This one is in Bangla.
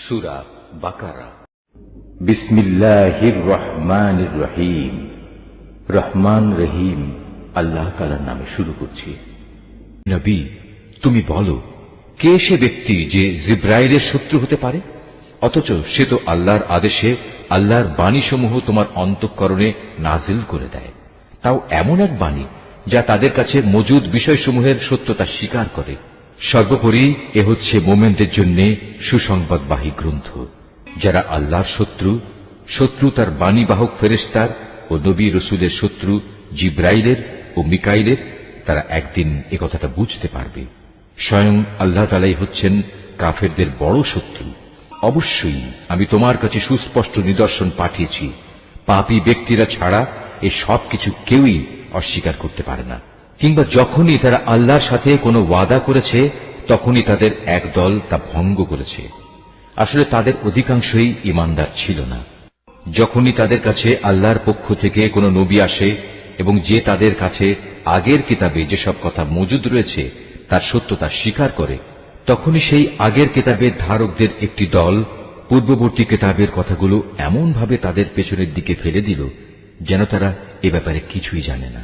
সূরা বাকারা। বিসমিল্লাহির রহমানির রহিম। রহমান রহিম আল্লাহ তাআলার নামে শুরু করছি। নবী, তুমি বলো, কে সে ব্যক্তি যে জিব্রাইলের শত্রু হতে পারে, অথচ সে তো আল্লাহর আদেশে আল্লাহর বাণীসমূহ তোমার অন্তঃকরণে নাজিল করে দেয়, তাও এমন এক বাণী যা তাদের কাছে মজুদ বিষয়সমূহের সত্যতা স্বীকার করে। সর্বোপরি এ হচ্ছে মোমেনদের জন্য সুসংবাদবাহী গ্রন্থ। যারা আল্লাহর শত্রু তার বাণীবাহক ফেরেশতার ও নবী রসুলের শত্রু জিব্রাইলের ও মিকাইলের, তারা একদিন এ কথাটা বুঝতে পারবে। স্বয়ং আল্লাহ তাআলাই হচ্ছেন কাফেরদের বড় শত্রু। অবশ্যই আমি তোমার কাছে সুস্পষ্ট নিদর্শন পাঠিয়েছি। পাপী ব্যক্তিরা ছাড়া এ সব কিছু কেউই অস্বীকার করতে পারে না। কিংবা যখনই তারা আল্লাহর সাথে কোনো ওয়াদা করেছে, তখনই তাদের এক দল তা ভঙ্গ করেছে। আসলে তাদের অধিকাংশই ঈমানদার ছিল না। যখনই তাদের কাছে আল্লাহর পক্ষ থেকে কোনো নবী আসে এবং যে তাদের কাছে আগের কিতাবে যেসব কথা মজুদ রয়েছে তার সত্যতা স্বীকার করে, তখনই সেই আগের কিতাবের ধারকদের একটি দল পূর্ববর্তী কিতাবের কথাগুলো এমন ভাবে তাদের পেছনের দিকে ফেলে দিল যেন তারা এ ব্যাপারে কিছুই জানে না।